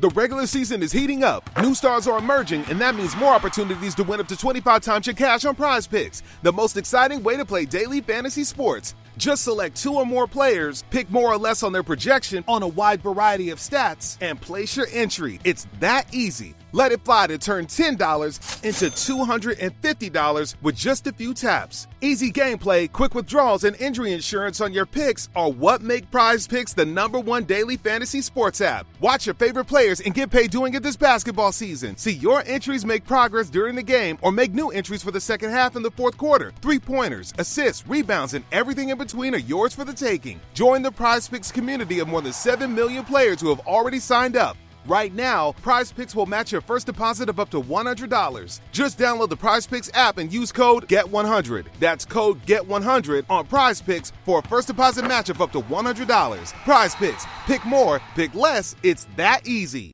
The regular season is heating up, new stars are emerging, and that means more opportunities to win up to 25 times your cash on Prize Picks, the most exciting way to play daily fantasy sports. Just select 2 or more players, pick more or less on their projection on a wide variety of stats, and place your entry. It's that easy. Let it fly to turn $10 into $250 with just a few taps. Easy gameplay, quick withdrawals, and injury insurance on your picks are what make Prize Picks the #1 daily fantasy sports app. Watch your favorite players and get paid doing it this basketball season. See your entries make progress during the game or make new entries for the second half in the fourth quarter. 3-pointers, assists, rebounds, and everything in between are yours for the taking. Join the Prize Picks community of more than 7 million players who have already signed up. Right now, Prize Picks will match your first deposit of up to $100. Just download the Prize Picks app and use code GET100. That's code GET100 on Prize Picks for a first deposit match of up to $100. Prize Picks. Pick more, pick less. It's that easy.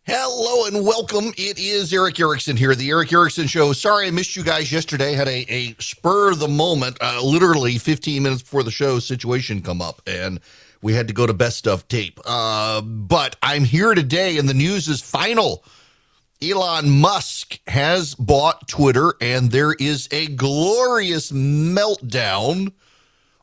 Hello and welcome. It is Eric Erickson here, the Eric Erickson Show. Sorry I missed you guys yesterday. Had a spur of the moment, literally 15 minutes before the show situation come up, and we had to go to best of tape. But I'm here today, and the news is final. Elon Musk has bought Twitter, and there is a glorious meltdown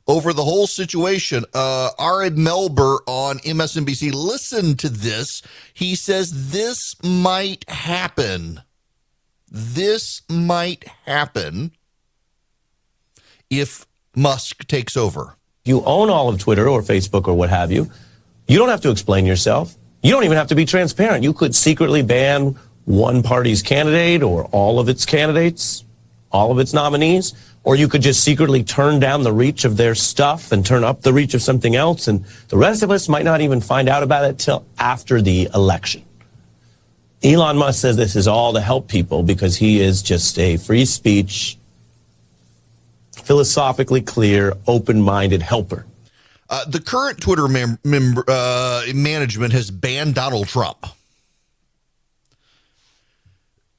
over the whole situation. Ari Melber on MSNBC, listen to this. He says this might happen. This might happen if Musk takes over. You own all of Twitter or Facebook or what have you. You don't have to explain yourself. You don't even have to be transparent. You could secretly ban one party's candidate or all of its candidates, all of its nominees, or you could just secretly turn down the reach of their stuff and turn up the reach of something else, and the rest of us might not even find out about it till after the election. Elon Musk says this is all to help people because he is just a free speech, philosophically clear, open-minded helper. The current Twitter management has banned Donald Trump.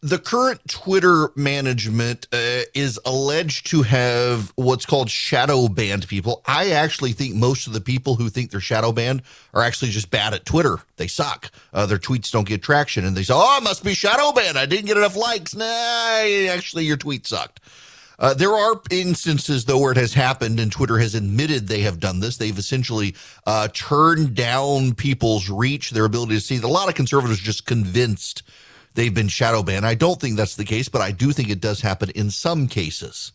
The current Twitter management is alleged to have what's called shadow banned people. I actually think most of the people who think they're shadow banned are actually just bad at Twitter. They suck. Their tweets don't get traction, and they say, "Oh, I must be shadow banned. I didn't get enough likes." Nah, actually, your tweet sucked. There are instances, though, where it has happened, and Twitter has admitted they have done this. They've essentially turned down people's reach, their ability to see. A lot of conservatives are just convinced they've been shadow banned. I don't think that's the case, but I do think it does happen in some cases.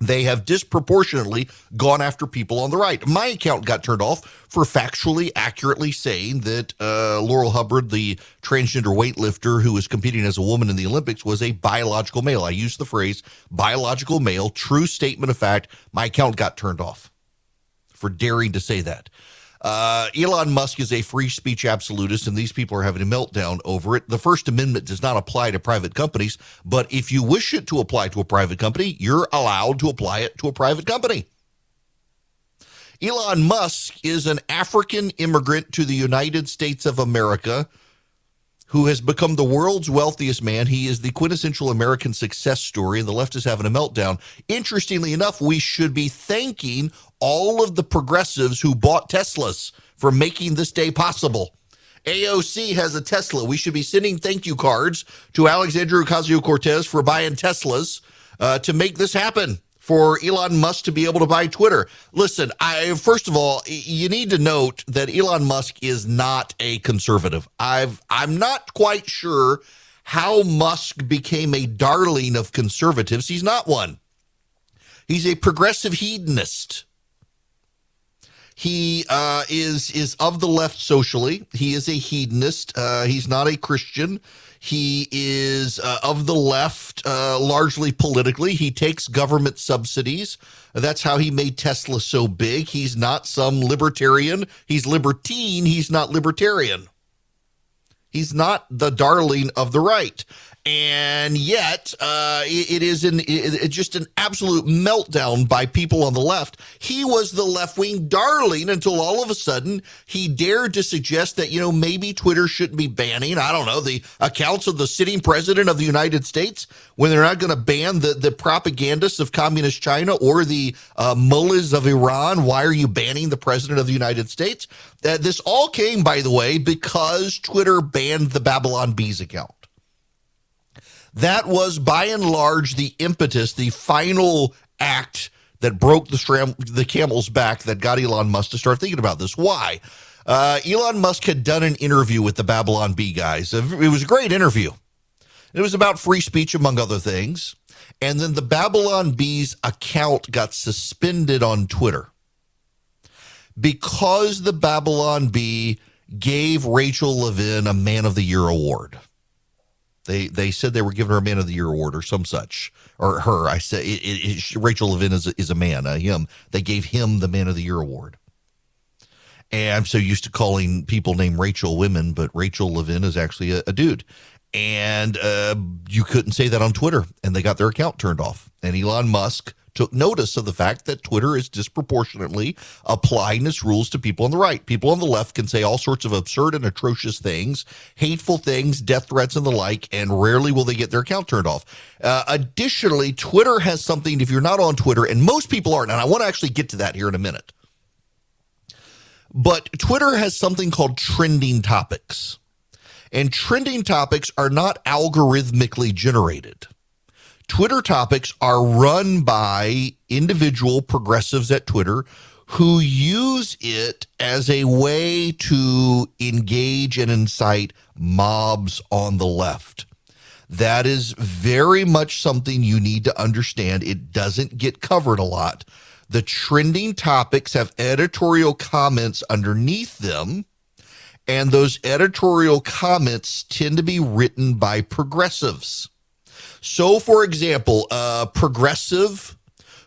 They have disproportionately gone after people on the right. My account got turned off for factually accurately saying that Laurel Hubbard, the transgender weightlifter who was competing as a woman in the Olympics, was a biological male. I used the phrase biological male, true statement of fact. My account got turned off for daring to say that. Elon Musk is a free speech absolutist, and these people are having a meltdown over it. The First Amendment does not apply to private companies, but if you wish it to apply to a private company, you're allowed to apply it to a private company. Elon Musk is an African immigrant to the United States of America who has become the world's wealthiest man. He is the quintessential American success story, and the left is having a meltdown. Interestingly enough, we should be thanking all of the progressives who bought Teslas for making this day possible. AOC has a Tesla. We should be sending thank you cards to Alexandria Ocasio-Cortez for buying Teslas to make this happen, for Elon Musk to be able to buy Twitter. Listen, first of all, you need to note that Elon Musk is not a conservative. I'm not quite sure how Musk became a darling of conservatives. He's not one. He's a progressive hedonist. He is of the left socially. He is a hedonist. He's not a Christian. He is of the left, largely politically. He takes government subsidies. That's how he made Tesla so big. He's not some libertarian. He's libertine. He's not libertarian. He's not the darling of the right. And yet, it is just an absolute meltdown by people on the left. He was the left-wing darling until all of a sudden he dared to suggest that, maybe Twitter shouldn't be banning, I don't know, the accounts of the sitting president of the United States when they're not going to ban the propagandists of communist China or the mullahs of Iran. Why are you banning the president of the United States? This all came, by the way, because Twitter banned the Babylon Bees account. That was, by and large, the impetus, the final act that broke the camel's back that got Elon Musk to start thinking about this. Why? Elon Musk had done an interview with the Babylon Bee guys. It was a great interview. It was about free speech, among other things. And then the Babylon Bees account got suspended on Twitter because the Babylon Bee gave Rachel Levine a Man of the Year award. They said they were giving her a Man of the Year award or some such, or her. I said Rachel Levine is a man, him. They gave him the Man of the Year award. And I'm so used to calling people named Rachel women, but Rachel Levine is actually a dude. And you couldn't say that on Twitter, and they got their account turned off. And Elon Musk took notice of the fact that Twitter is disproportionately applying its rules to people on the right. People on the left can say all sorts of absurd and atrocious things, hateful things, death threats, and the like, and rarely will they get their account turned off. Additionally, Twitter has something, if you're not on Twitter, and most people aren't, and I want to actually get to that here in a minute, but Twitter has something called trending topics. And trending topics are not algorithmically generated. Twitter topics are run by individual progressives at Twitter who use it as a way to engage and incite mobs on the left. That is very much something you need to understand. It doesn't get covered a lot. The trending topics have editorial comments underneath them, and those editorial comments tend to be written by progressives. So, for example, a progressive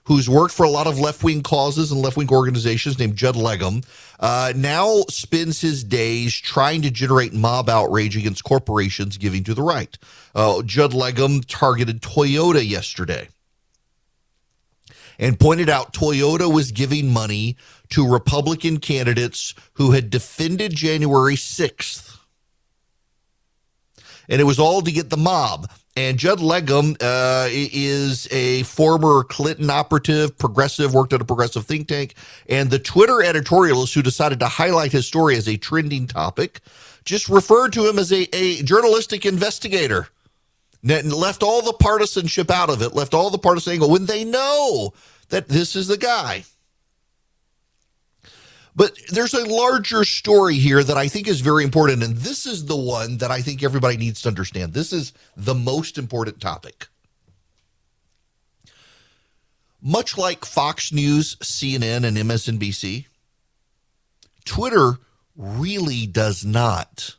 who's worked for a lot of left-wing causes and left-wing organizations named Judd Legum now spends his days trying to generate mob outrage against corporations giving to the right. Judd Legum targeted Toyota yesterday and pointed out Toyota was giving money to Republican candidates who had defended January 6th. And it was all to get the mob. And Judd Legum is a former Clinton operative, progressive, worked at a progressive think tank. And the Twitter editorialist who decided to highlight his story as a trending topic just referred to him as a journalistic investigator. And left all the partisanship out of it, left all the partisan angle when they know that this is the guy. But there's a larger story here that I think is very important, and this is the one that I think everybody needs to understand. This is the most important topic. Much like Fox News, CNN, and MSNBC, Twitter really does not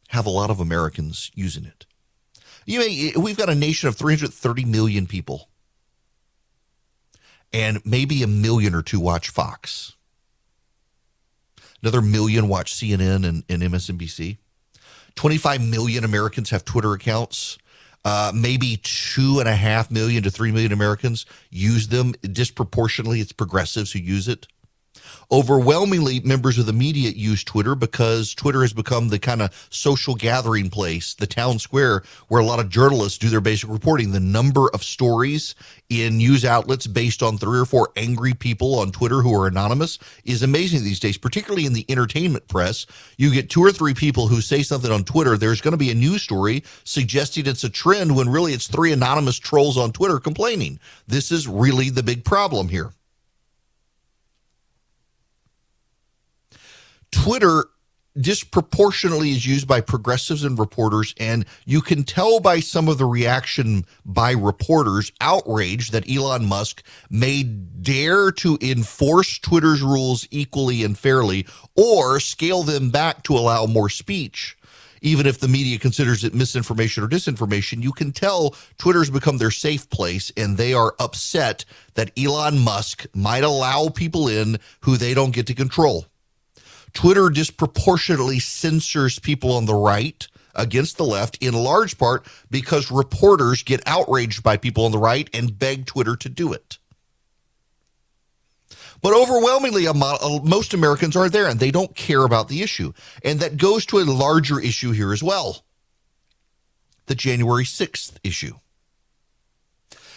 have a lot of Americans using it. We've got a nation of 330 million people, and maybe a million or two watch Fox. Another million watch CNN and MSNBC. 25 million Americans have Twitter accounts. Maybe 2.5 million to 3 million Americans use them. Disproportionately, it's progressives who use it. Overwhelmingly, members of the media use Twitter because Twitter has become the kind of social gathering place, the town square, where a lot of journalists do their basic reporting. The number of stories in news outlets based on 3 or 4 angry people on Twitter who are anonymous is amazing these days, particularly in the entertainment press. You get 2 or 3 people who say something on Twitter, there's going to be a news story suggesting it's a trend when really it's 3 anonymous trolls on Twitter complaining. This is really the big problem here. Twitter disproportionately is used by progressives and reporters, and you can tell by some of the reaction by reporters outraged that Elon Musk may dare to enforce Twitter's rules equally and fairly or scale them back to allow more speech. Even if the media considers it misinformation or disinformation, you can tell Twitter's become their safe place, and they are upset that Elon Musk might allow people in who they don't get to control. Twitter disproportionately censors people on the right against the left, in large part because reporters get outraged by people on the right and beg Twitter to do it. But overwhelmingly, most Americans are there, and they don't care about the issue. And that goes to a larger issue here as well, the January 6th issue.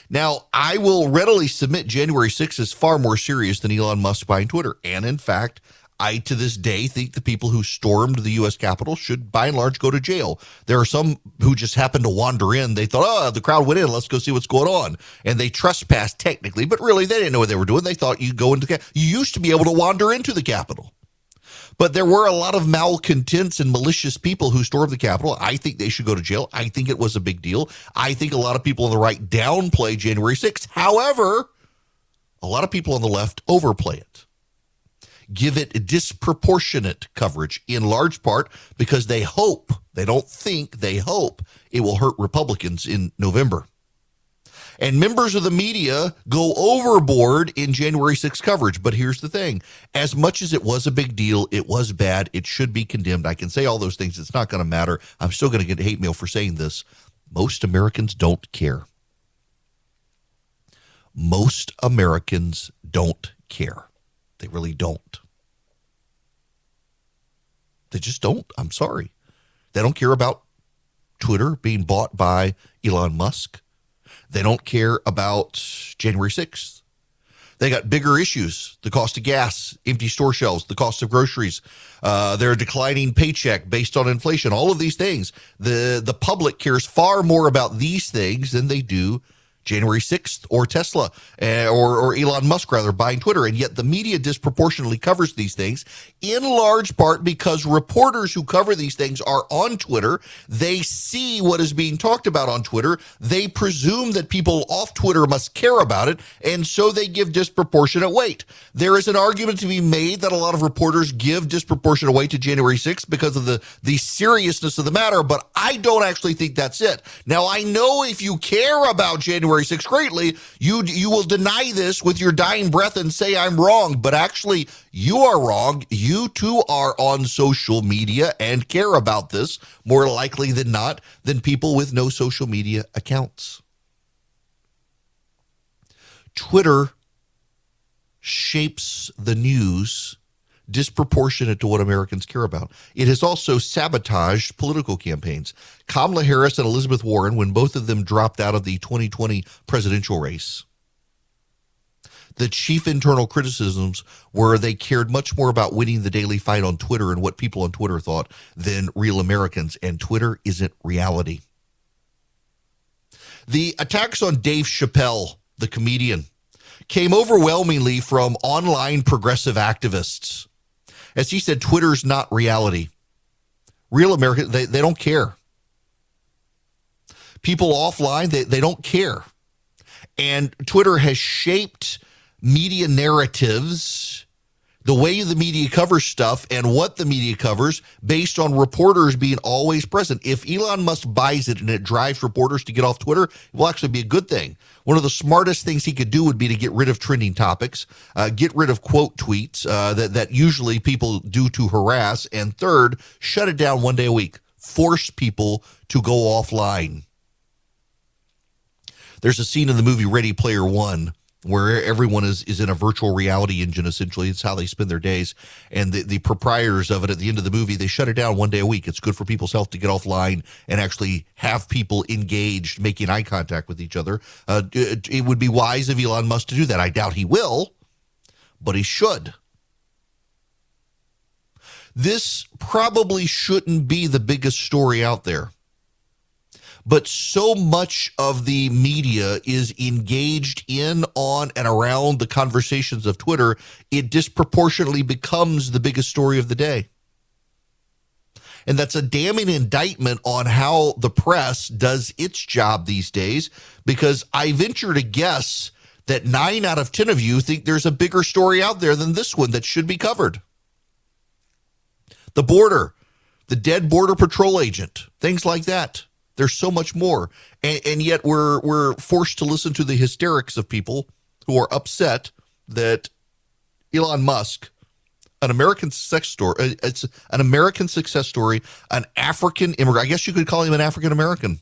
Now, I will readily submit January 6th is far more serious than Elon Musk buying Twitter. And in fact, I, to this day, think the people who stormed the U.S. Capitol should, by and large, go to jail. There are some who just happened to wander in. They thought, oh, the crowd went in. Let's go see what's going on. And they trespassed technically, but really they didn't know what they were doing. They thought you go into you used to be able to wander into the Capitol. But there were a lot of malcontents and malicious people who stormed the Capitol. I think they should go to jail. I think it was a big deal. I think a lot of people on the right downplay January 6th. However, a lot of people on the left overplay it. Give it disproportionate coverage, in large part because they hope, they don't think, they hope it will hurt Republicans in November. And members of the media go overboard in January 6th coverage. But here's the thing. As much as it was a big deal, it was bad, it should be condemned. I can say all those things. It's not going to matter. I'm still going to get hate mail for saying this. Most Americans don't care. Most Americans don't care. They really don't. They just don't. I'm sorry. They don't care about Twitter being bought by Elon Musk. They don't care about January 6th. They got bigger issues: the cost of gas, empty store shelves, the cost of groceries, their declining paycheck based on inflation, all of these things. The public cares far more about these things than they do January 6th or Tesla or Elon Musk, rather, buying Twitter. And yet the media disproportionately covers these things, in large part because reporters who cover these things are on Twitter. They see what is being talked about on Twitter. They presume that people off Twitter must care about it, and so they give disproportionate weight. There is an argument to be made that a lot of reporters give disproportionate weight to January 6th because of the seriousness of the matter, but I don't actually think that's it. Now, I know if you care about January 6th greatly, you will deny this with your dying breath and say I'm wrong, but actually you are wrong. You too are on social media and care about this more likely than not than people with no social media accounts. Twitter shapes the news disproportionate to what Americans care about. It has also sabotaged political campaigns. Kamala Harris and Elizabeth Warren, when both of them dropped out of the 2020 presidential race, the chief internal criticisms were they cared much more about winning the daily fight on Twitter and what people on Twitter thought than real Americans, and Twitter isn't reality. The attacks on Dave Chappelle, the comedian, came overwhelmingly from online progressive activists. As he said, Twitter's not reality. Real Americans, they don't care. People offline, they don't care. And Twitter has shaped media narratives, the way the media covers stuff and what the media covers based on reporters being always present. If Elon Musk buys it and it drives reporters to get off Twitter, it will actually be a good thing. One of the smartest things he could do would be to get rid of trending topics, get rid of quote tweets that usually people do to harass, and third, shut it down one day a week. Force people to go offline. There's a scene in the movie Ready Player One where everyone is in a virtual reality engine, essentially. It's how they spend their days. And the proprietors of it at the end of the movie, they shut it down one day a week. It's good for people's health to get offline and actually have people engaged, making eye contact with each other. It would be wise of Elon Musk to do that. I doubt he will, but he should. This probably shouldn't be the biggest story out there. But so much of the media is engaged in, on, and around the conversations of Twitter, it disproportionately becomes the biggest story of the day. And that's a damning indictment on how the press does its job these days, because I venture to guess that 9 out of 10 of you think there's a bigger story out there than this one that should be covered. The border, the dead Border Patrol agent, things like that. There's so much more. And yet we're forced to listen to the hysterics of people who are upset that Elon Musk, an American success story. It's an American success story, an African immigrant. I guess you could call him an African American,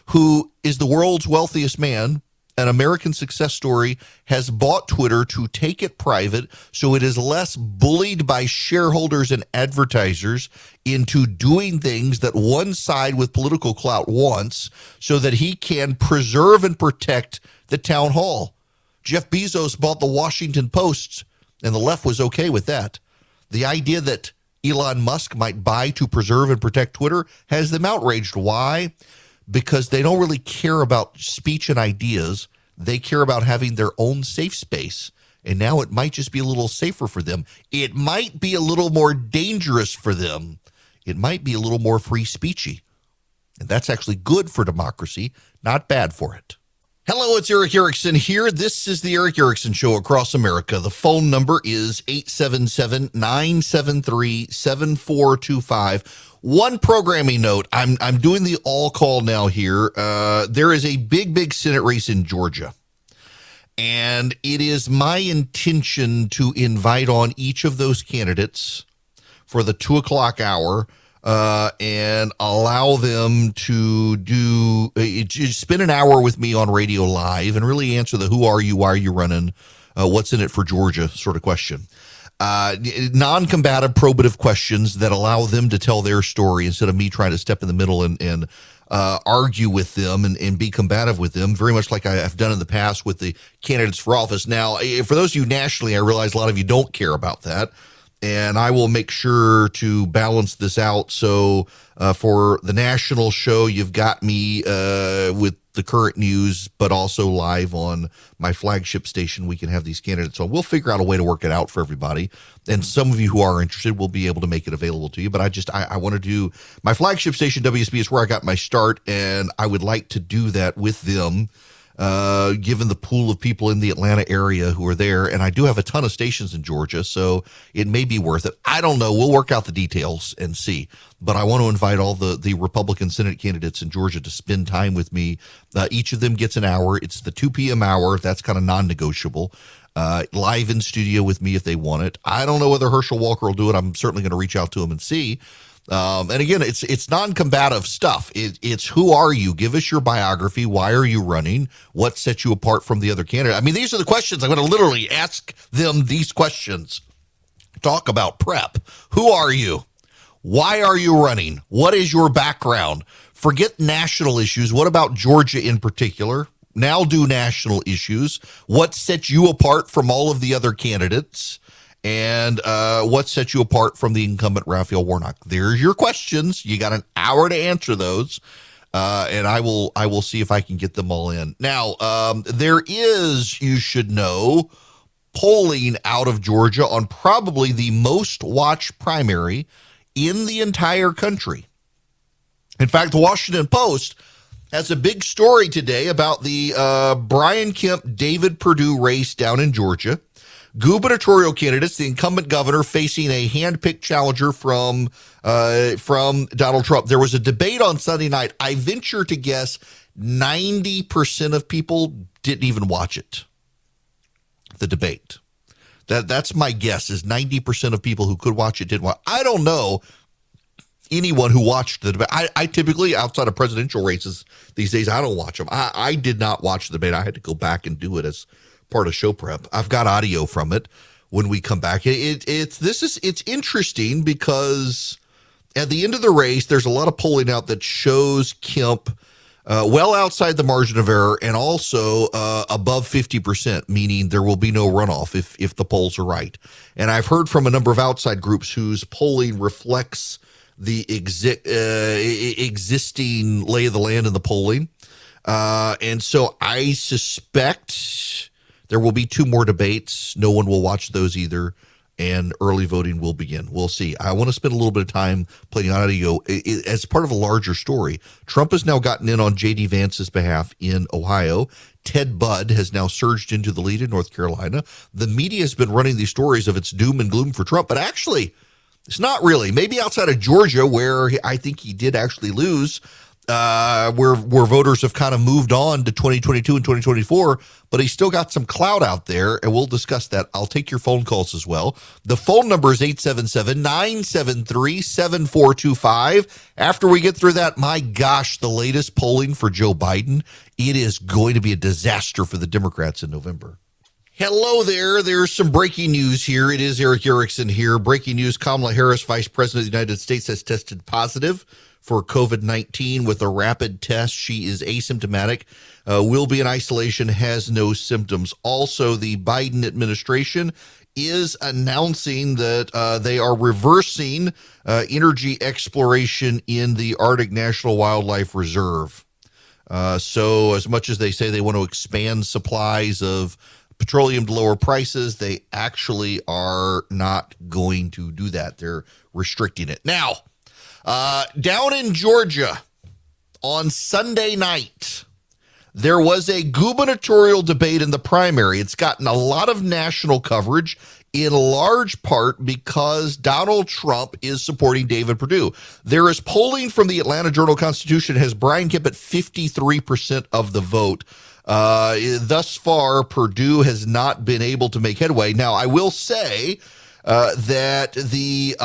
who is the world's wealthiest man. An American success story has bought Twitter to take it private so it is less bullied by shareholders and advertisers into doing things that one side with political clout wants so that he can preserve and protect the town hall. Jeff Bezos bought the Washington Post, and the left was okay with that. The idea that Elon Musk might buy to preserve and protect Twitter has them outraged. Why? Because they don't really care about speech and ideas. They care about having their own safe space. And now it might just be a little safer for them. It might be a little more dangerous for them. It might be a little more free speechy. And that's actually good for democracy, not bad for it. Hello, it's Eric Erickson here. This is the Eric Erickson Show across America. The phone number is 877-973-7425. One programming note, I'm doing the all call now here. There is a big Senate race in Georgia. And it is my intention to invite on each of those candidates for the 2 o'clock hour and allow them to spend an hour with me on radio live and really answer the who are you, why are you running, what's in it for Georgia sort of question. Non-combative, probative questions that allow them to tell their story instead of me trying to step in the middle and argue with them and be combative with them, very much like I've done in the past with the candidates for office. Now, for those of you nationally, I realize a lot of you don't care about that, and I will make sure to balance this out. So for the national show, you've got me with the current news, but also live on my flagship station. We can have these candidates. So we'll figure out a way to work it out for everybody. And some of you who are interested will be able to make it available to you. But I want to do my flagship station, WSB, is where I got my start. And I would like to do that with them, given the pool of people in the Atlanta area who are there. And I do have a ton of stations in Georgia, so it may be worth it. I don't know. We'll work out the details and see. But I want to invite all the Republican Senate candidates in Georgia to spend time with me. Each of them gets an hour. It's the 2 p.m. hour. That's kind of non-negotiable. Live in studio with me if they want it. I don't know whether Herschel Walker will do it. I'm certainly going to reach out to him and see. And again, it's non-combative stuff. It's who are you? Give us your biography. Why are you running? What sets you apart from the other candidate? I mean, these are the questions. I'm going to literally ask them these questions. Talk about prep. Who are you? Why are you running? What is your background? Forget national issues. What about Georgia in particular? Now do national issues. What sets you apart from all of the other candidates? And what sets you apart from the incumbent Raphael Warnock? There's your questions. You got an hour to answer those, and I will see if I can get them all in. Now, there is, you should know, polling out of Georgia on probably the most watched primary in the entire country. In fact, the Washington Post has a big story today about the Brian Kemp-David Perdue race down in Georgia. Gubernatorial candidates, the incumbent governor facing a hand-picked challenger from Donald Trump. There was a debate on Sunday night. I venture to guess 90% of people didn't even watch it, the debate. That's my guess, is 90% of people who could watch it didn't watch. I don't know anyone who watched the debate. I typically, outside of presidential races these days, I don't watch them. I did not watch the debate. I had to go back and do it as part of show prep. I've got audio from it when we come back. It's interesting because at the end of the race, there's a lot of polling out that shows Kemp well outside the margin of error and also above 50%, meaning there will be no runoff if the polls are right. And I've heard from a number of outside groups whose polling reflects the existing lay of the land in the polling. And so I suspect there will be 2 more debates. No one will watch those either, and early voting will begin. We'll see. I want to spend a little bit of time playing audio as part of a larger story. Trump has now gotten in on J.D. Vance's behalf in Ohio. Ted Budd has now surged into the lead in North Carolina. The media has been running these stories of it's doom and gloom for Trump, but actually, it's not really. Maybe outside of Georgia, where I think he did actually lose, where voters have kind of moved on to 2022 and 2024, but he's still got some clout out there, and we'll discuss that. I'll take your phone calls as well. The phone number is 877-973-7425. After we get through that, my gosh, the latest polling for Joe Biden, it is going to be a disaster for the Democrats in November. Hello there. There's some breaking news here. It is Eric Erickson here. Breaking news, Kamala Harris, Vice President of the United States, has tested positive for COVID-19 with a rapid test. She is asymptomatic, will be in isolation, has no symptoms. Also, the Biden administration is announcing that they are reversing energy exploration in the Arctic National Wildlife Reserve. So as much as they say they want to expand supplies of petroleum to lower prices, they actually are not going to do that. They're restricting it. Now, down in Georgia on Sunday night, there was a gubernatorial debate in the primary. It's gotten a lot of national coverage, in large part because Donald Trump is supporting David Perdue. There is polling from the Atlanta Journal-Constitution has Brian Kemp at 53% of the vote. Thus far, Perdue has not been able to make headway. Now, I will say that the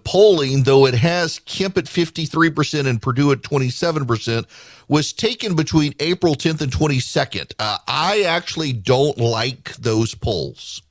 polling, though it has Kemp at 53% and Perdue at 27%, was taken between April 10th and 22nd. I actually don't like those polls.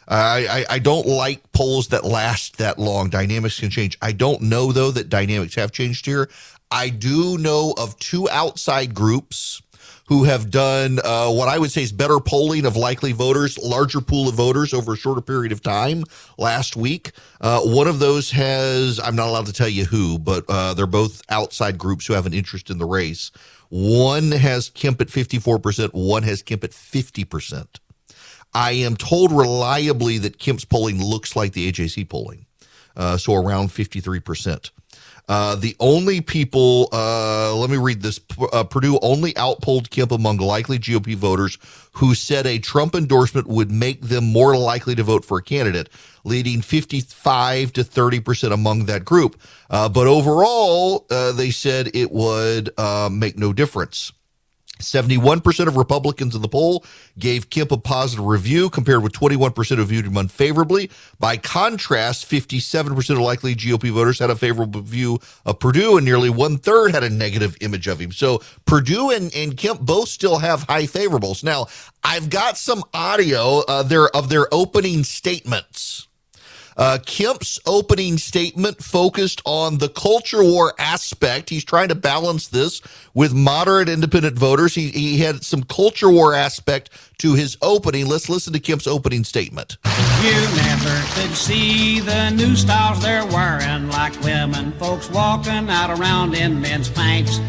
I don't like polls that last that long. Dynamics can change. I don't know, though, that dynamics have changed here. I do know of two outside groups who have done what I would say is better polling of likely voters, larger pool of voters over a shorter period of time last week. One of those has, I'm not allowed to tell you who, but they're both outside groups who have an interest in the race. One has Kemp at 54%, one has Kemp at 50%. I am told reliably that Kemp's polling looks like the AJC polling, so around 53%. The only people, let me read this. Perdue only outpolled Kemp among likely GOP voters who said a Trump endorsement would make them more likely to vote for a candidate, leading 55 to 30% among that group. But overall, they said it would make no difference. 71% of Republicans in the poll gave Kemp a positive review, compared with 21% who viewed him unfavorably. By contrast, 57% of likely GOP voters had a favorable view of Perdue, and nearly one-third had a negative image of him. So Perdue and Kemp both still have high favorables. Now, I've got some audio of their opening statements. Kemp's opening statement focused on the culture war aspect. He's trying to balance this with moderate independent voters. He had some culture war aspect to his opening. Let's listen to Kemp's opening statement. You never could see the new styles they're wearing, like women folks walking out around in men's pants.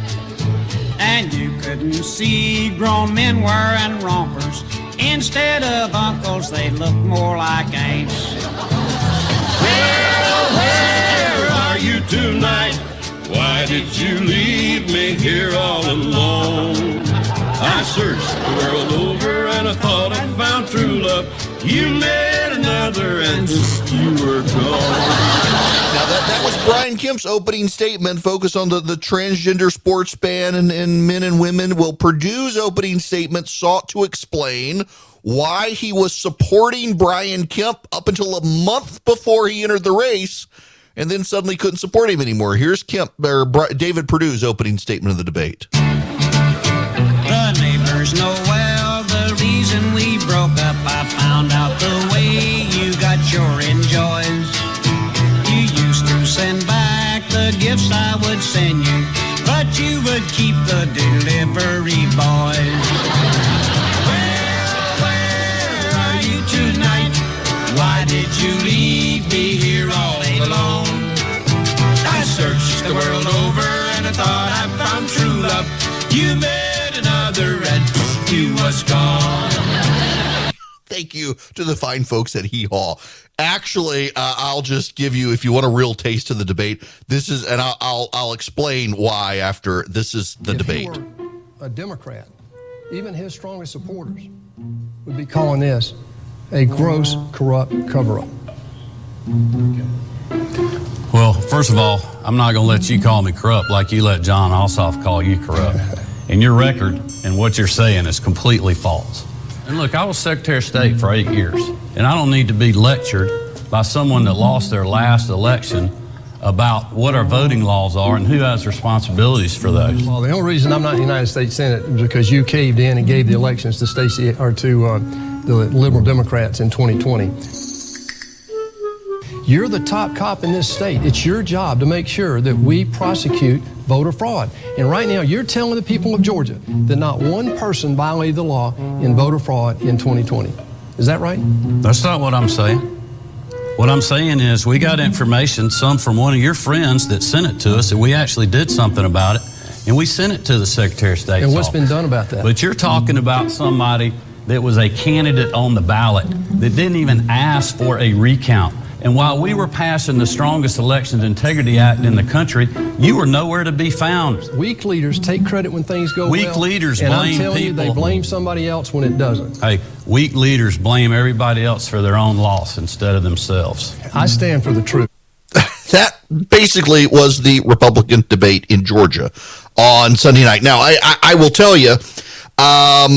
And you couldn't see grown men wearing rompers. Instead of uncles, they look more like aunts. Well, where are you tonight? Why did you leave me here all alone? I searched the world over and I thought I found true love. You met another and you were gone. Now that was Brian Kemp's opening statement, focused on the transgender sports ban and men and women. Well, Perdue's opening statement sought to explain why he was supporting Brian Kemp up until a month before he entered the race, and then suddenly couldn't support him anymore. Here's David Perdue's opening statement of the debate. The neighbors know well the reason we broke up. I found out the way you got your enjoys. You used to send back the gifts I would send you, but you would keep the delivery boys. Tonight, why did you leave me here all alone? I searched the world over and I thought I found true love. You met another and you was gone. Thank you to the fine folks at Hee Haw. Actually, I'll just give you, if you want a real taste of the debate, this is, and I'll explain why after this is the debate. If he were a Democrat, even his strongest supporters would be calling this a gross, corrupt cover-up. Well, first of all, I'm not going to let you call me corrupt like you let John Ossoff call you corrupt. And your record and what you're saying is completely false. And look, I was Secretary of State for 8 years, and I don't need to be lectured by someone that lost their last election about what our voting laws are and who has responsibilities for those. Well, the only reason I'm not in the United States Senate is because you caved in and gave the elections to Stacey or to the liberal Democrats in 2020. You're the top cop in this state. It's your job to make sure that we prosecute voter fraud. And right now, you're telling the people of Georgia that not one person violated the law in voter fraud in 2020. Is that right? That's not what I'm saying. What I'm saying is we got information, some from one of your friends that sent it to us, and we actually did something about it, and we sent it to the Secretary of State's And what's office. been done about that? But you're talking about somebody that was a candidate on the ballot that didn't even ask for a recount. And while we were passing the strongest Elections Integrity Act in the country, you were nowhere to be found. Weak leaders take credit when things go well. Weak leaders and blame I'm telling you, they people. blame somebody else when it doesn't. Hey, weak leaders blame everybody else for their own loss instead of themselves. I stand for the truth. That basically was the Republican debate in Georgia on Sunday night. Now, I will tell you, I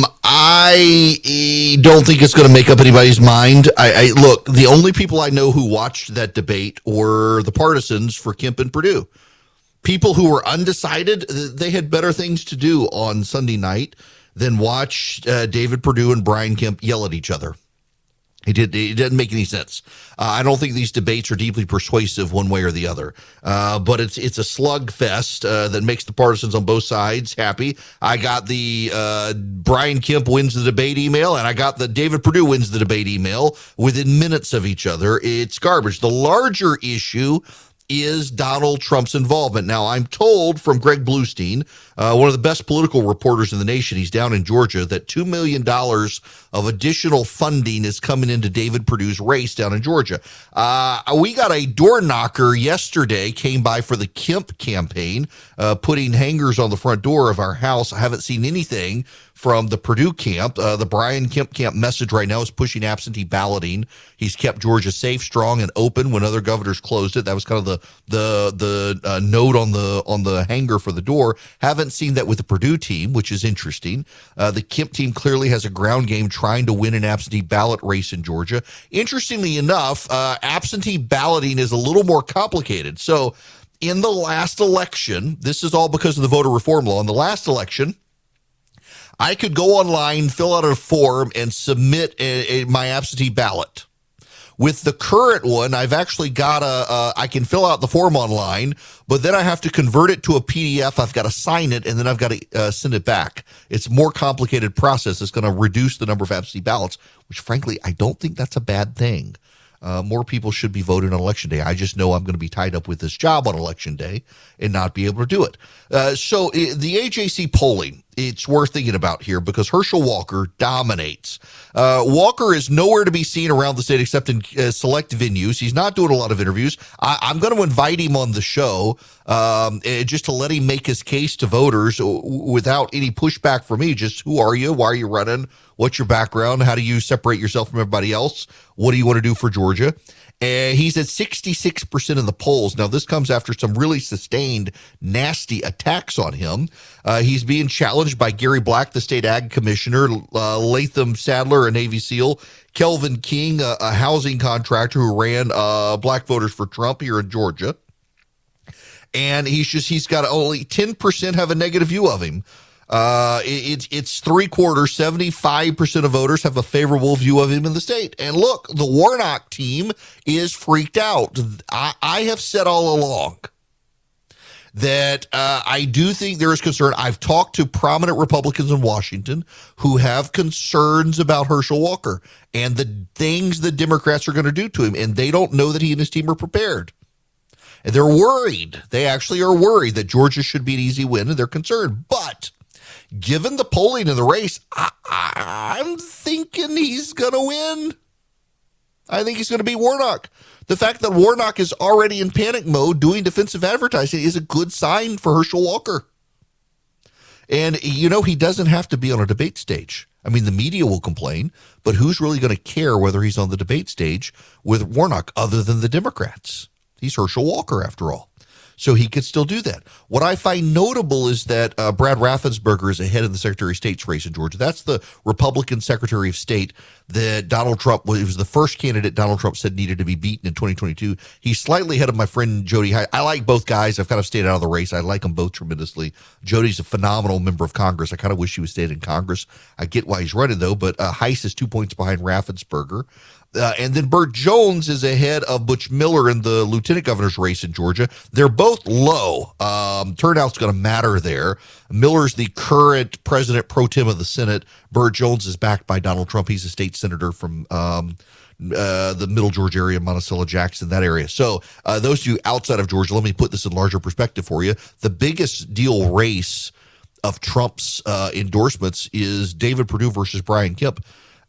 don't think it's going to make up anybody's mind. I look, the only people I know who watched that debate were the partisans for Kemp and Perdue. People who were undecided, they had better things to do on Sunday night than watch David Perdue and Brian Kemp yell at each other. It didn't make any sense. I don't think these debates are deeply persuasive one way or the other. But it's a slugfest that makes the partisans on both sides happy. I got the Brian Kemp wins the debate email, and I got the David Perdue wins the debate email within minutes of each other. It's garbage. The larger issue is Donald Trump's involvement. Now, I'm told from Greg Bluestein, one of the best political reporters in the nation, he's down in Georgia, that $2 million of additional funding is coming into David Perdue's race down in Georgia. We got a door knocker yesterday, came by for the Kemp campaign, putting hangers on the front door of our house. I haven't seen anything from the Perdue camp. The Brian Kemp camp message right now is pushing absentee balloting. He's kept Georgia safe, strong, and open when other governors closed it. That was kind of the note on the hanger for the door. Haven't seen that with the Perdue team, which is interesting. The Kemp team clearly has a ground game trying to win an absentee ballot race in Georgia. Interestingly enough, absentee balloting is a little more complicated. So in the last election, this is all because of the voter reform law. In the last election, I could go online, fill out a form, and submit my absentee ballot. With the current one, I've actually got I can fill out the form online, but then I have to convert it to a PDF. I've got to sign it, and then I've got to send it back. It's a more complicated process. It's going to reduce the number of absentee ballots, which frankly, I don't think that's a bad thing. More people should be voting on Election Day. I just know I'm going to be tied up with this job on Election Day and not be able to do it. So the AJC polling, it's worth thinking about here because Herschel Walker dominates. Walker is nowhere to be seen around the state except in select venues. He's not doing a lot of interviews. I'm going to invite him on the show just to let him make his case to voters without any pushback from me. Just who are you? Why are you running? What's your background? How do you separate yourself from everybody else? What do you want to do for Georgia? And he's at 66% in the polls. Now, this comes after some really sustained, nasty attacks on him. He's being challenged by Gary Black, the state ag commissioner, Latham Sadler, a Navy SEAL, Kelvin King, a housing contractor who ran black voters for Trump here in Georgia. And he's got only 10% have a negative view of him. It's 3/4, 75% of voters have a favorable view of him in the state. And look, the Warnock team is freaked out. I have said all along that I do think there is concern. I've talked to prominent Republicans in Washington who have concerns about Herschel Walker and the things the Democrats are going to do to him, and they don't know that he and his team are prepared. And they're worried. They actually are worried that Georgia should be an easy win, and they're concerned. But given the polling in the race, I'm thinking he's going to win. I think he's going to beat Warnock. The fact that Warnock is already in panic mode doing defensive advertising is a good sign for Herschel Walker. And, you know, he doesn't have to be on a debate stage. I mean, the media will complain, but who's really going to care whether he's on the debate stage with Warnock other than the Democrats? He's Herschel Walker, after all. So he could still do that. What I find notable is that Brad Raffensperger is ahead of the Secretary of State's race in Georgia. That's the Republican Secretary of State that Donald Trump was the first candidate Donald Trump said needed to be beaten in 2022. He's slightly ahead of my friend Jody Hice. I like both guys. I've kind of stayed out of the race. I like them both tremendously. Jody's a phenomenal member of Congress. I kind of wish he would stay in Congress. I get why he's running, though, but Hice is 2 points behind Raffensperger. And then Burt Jones is ahead of Butch Miller in the lieutenant governor's race in Georgia. They're both low. Turnout's going to matter there. Miller's the current president pro tem of the Senate. Burt Jones is backed by Donald Trump. He's a state senator from the middle Georgia area, Monticello, Jackson, that area. So those two outside of Georgia, let me put this in larger perspective for you. The biggest deal race of Trump's endorsements is David Perdue versus Brian Kemp.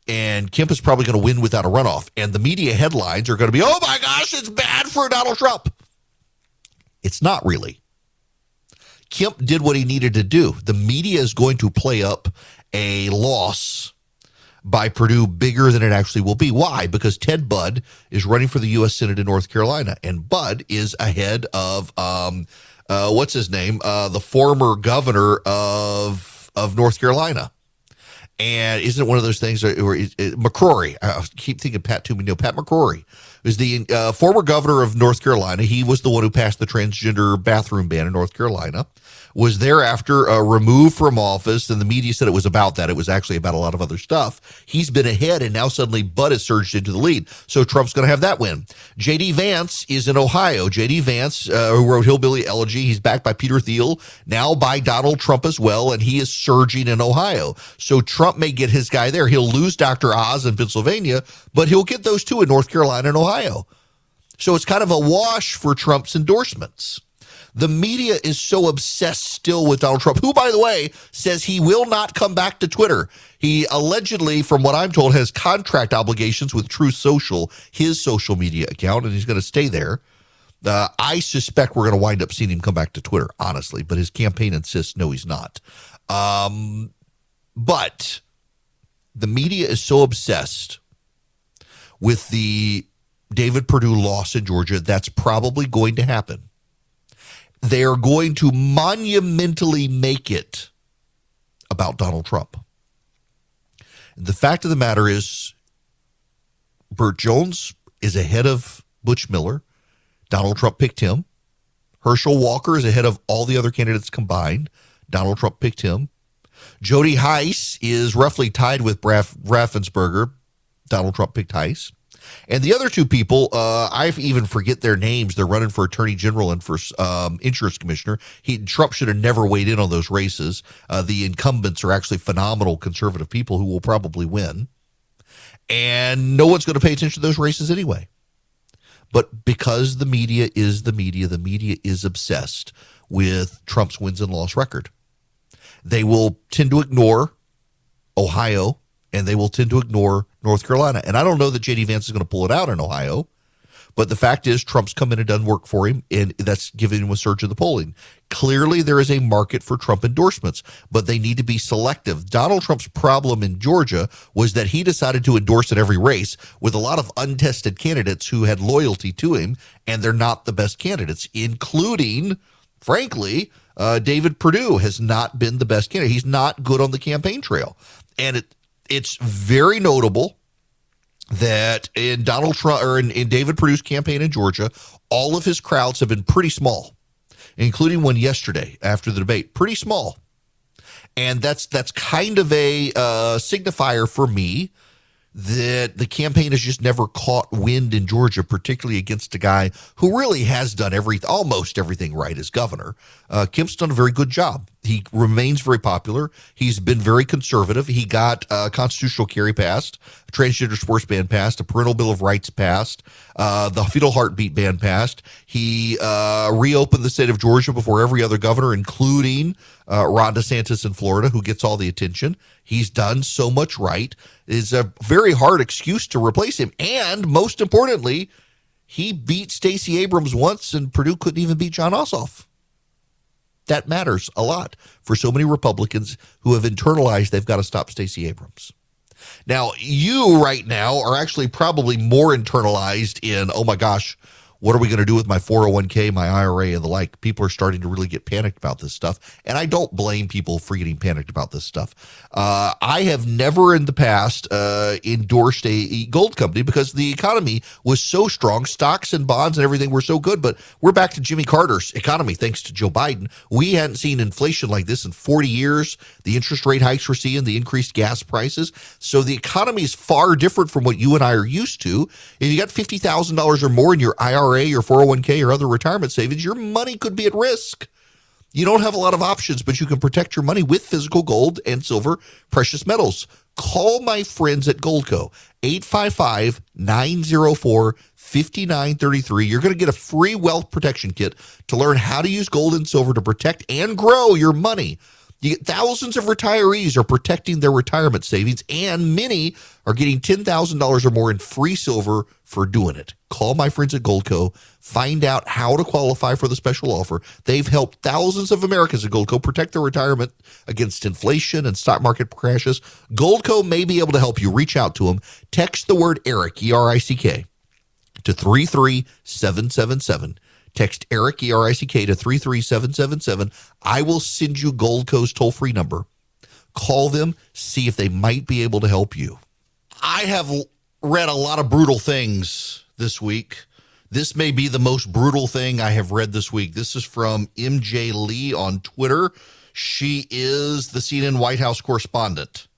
And Kemp is probably going to win without a runoff. And the media headlines are going to be, oh my gosh, it's bad for Donald Trump. It's not really. Kemp did what he needed to do. The media is going to play up a loss by Perdue bigger than it actually will be. Why? Because Ted Budd is running for the U.S. Senate in North Carolina. And Budd is ahead of, what's his name? The former governor of North Carolina. And isn't it one of those things where McCrory, I keep thinking Pat Toomey, Pat McCrory is the former governor of North Carolina. He was the one who passed the transgender bathroom ban in North Carolina, was thereafter removed from office, and the media said it was about that. It was actually about a lot of other stuff. He's been ahead, and now suddenly Budd has surged into the lead. So Trump's going to have that win. J.D. Vance is in Ohio. J.D. Vance, who wrote Hillbilly Elegy, he's backed by Peter Thiel, now by Donald Trump as well, and he is surging in Ohio. So Trump may get his guy there. He'll lose Dr. Oz in Pennsylvania, but he'll get those two in North Carolina and Ohio. So it's kind of a wash for Trump's endorsements. The media is so obsessed still with Donald Trump, who, by the way, says he will not come back to Twitter. He allegedly, from what I'm told, has contract obligations with Truth Social, his social media account, and he's going to stay there. I suspect we're going to wind up seeing him come back to Twitter, honestly, but his campaign insists no, he's not. But the media is so obsessed with the David Perdue loss in Georgia, that's probably going to happen. They are going to monumentally make it about Donald Trump. The fact of the matter is, Burt Jones is ahead of Butch Miller. Donald Trump picked him. Herschel Walker is ahead of all the other candidates combined. Donald Trump picked him. Jody Hice is roughly tied with Raffensperger. Donald Trump picked Hice. And the other two people, I even forget their names. They're running for attorney general and for insurance commissioner. Trump should have never weighed in on those races. The incumbents are actually phenomenal conservative people who will probably win. And no one's going to pay attention to those races anyway. But because the media is the media is obsessed with Trump's wins and loss record. They will tend to ignore Ohio, and they will tend to ignore North Carolina. And I don't know that J.D. Vance is going to pull it out in Ohio, but the fact is Trump's come in and done work for him, and that's giving him a surge in the polling. Clearly, there is a market for Trump endorsements, but they need to be selective. Donald Trump's problem in Georgia was that he decided to endorse in every race with a lot of untested candidates who had loyalty to him, and they're not the best candidates, including, frankly, David Perdue has not been the best candidate. He's not good on the campaign trail. And it's very notable that in Donald Trump or in David Perdue's campaign in Georgia, all of his crowds have been pretty small, including one yesterday after the debate. Pretty small. And that's kind of a signifier for me that the campaign has just never caught wind in Georgia, particularly against a guy who really has done almost everything right as governor. Kemp's done a very good job. He remains very popular. He's been very conservative. He got a constitutional carry passed, a transgender sports ban passed, a parental bill of rights passed, the fetal heartbeat ban passed. He reopened the state of Georgia before every other governor, including Ron DeSantis in Florida, who gets all the attention. He's done so much right. It's a very hard excuse to replace him. And most importantly, he beat Stacey Abrams once, and Perdue couldn't even beat Jon Ossoff. That matters a lot for so many Republicans who have internalized they've got to stop Stacey Abrams. Now, you right now are actually probably more internalized in, oh my gosh, What are we going to do with my 401k, my IRA, and the like? People are starting to really get panicked about this stuff. And I don't blame people for getting panicked about this stuff. I have never in the past endorsed a gold company because the economy was so strong. Stocks and bonds and everything were so good. But we're back to Jimmy Carter's economy thanks to Joe Biden. We hadn't seen inflation like this in 40 years. The interest rate hikes we're seeing, the increased gas prices. So the economy is far different from what you and I are used to. If you got $50,000 or more in your IRA, your 401k, or other retirement savings, your money could be at risk. You don't have a lot of options, but you can protect your money with physical gold and silver, precious metals. Call my friends at Goldco, 855-904-5933. You're going to get a free wealth protection kit to learn how to use gold and silver to protect and grow your money. You get thousands of retirees are protecting their retirement savings, and many are getting $10,000 or more in free silver for doing it. Call my friends at Goldco. Find out how to qualify for the special offer. They've helped thousands of Americans at Goldco protect their retirement against inflation and stock market crashes. Goldco may be able to help you. Reach out to them. Text the word ERIC, E-R-I-C-K, to 33777. Text ERIC, E-R-I-C-K, to 33777. I will send you Goldco's toll-free number. Call them, see if they might be able to help you. I have read a lot of brutal things this week. This may be the most brutal thing I have read this week. This is from MJ Lee on Twitter. She is the CNN White House correspondent.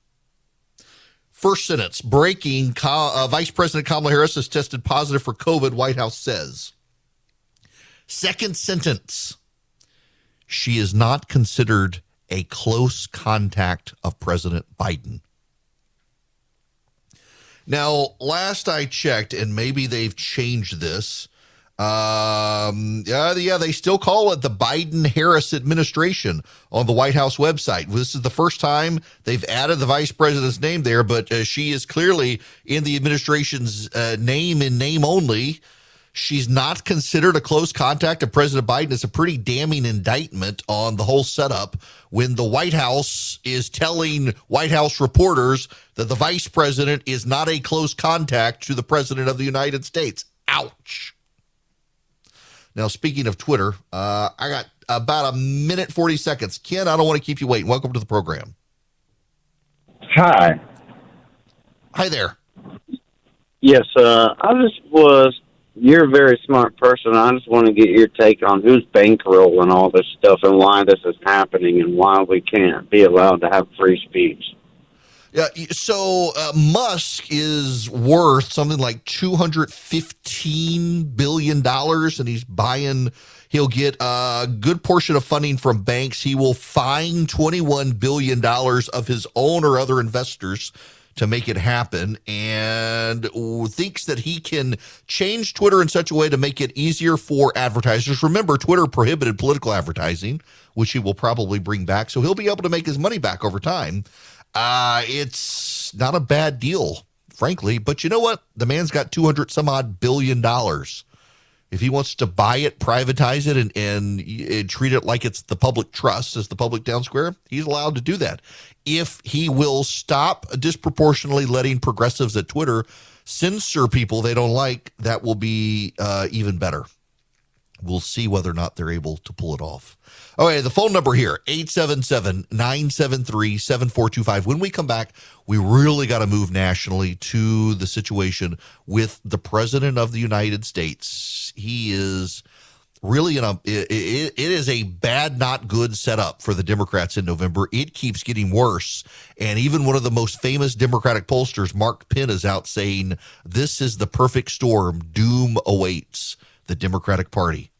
First sentence, breaking, Vice President Kamala Harris has tested positive for COVID, White House says. Second sentence, she is not considered a close contact of President Biden. Now, last I checked, and maybe they've changed this. They still call it the Biden-Harris administration on the White House website. This is the first time they've added the vice president's name there, but she is clearly in the administration's name and name only. She's not considered a close contact of President Biden. It's a pretty damning indictment on the whole setup when the White House is telling White House reporters that the vice president is not a close contact to the president of the United States. Ouch. Now, speaking of Twitter, I got about a minute, 40 seconds. Ken, I don't want to keep you waiting. Welcome to the program. Hi. Hi there. Yes, you're a very smart person. I just want to get your take on who's bankrolling all this stuff and why this is happening and why we can't be allowed to have free speech. Yeah, so Musk is worth something like $215 billion, and he'll get a good portion of funding from banks. He will fine $21 billion of his own or other investors to make it happen, and thinks that he can change Twitter in such a way to make it easier for advertisers. Remember, Twitter prohibited political advertising, which he will probably bring back, so he'll be able to make his money back over time. It's not a bad deal, frankly, but you know what? The man's got $200-some-odd billion. If he wants to buy it, privatize it, and treat it like it's the public trust as the public town square, he's allowed to do that. If he will stop disproportionately letting progressives at Twitter censor people they don't like, that will be even better. We'll see whether or not they're able to pull it off. Okay, the phone number here, 877-973-7425. When we come back, we really got to move nationally to the situation with the President of the United States. He is really it is a bad, not good setup for the Democrats in November. It keeps getting worse. And even one of the most famous Democratic pollsters, Mark Penn, is out saying this is the perfect storm. Doom awaits the Democratic Party.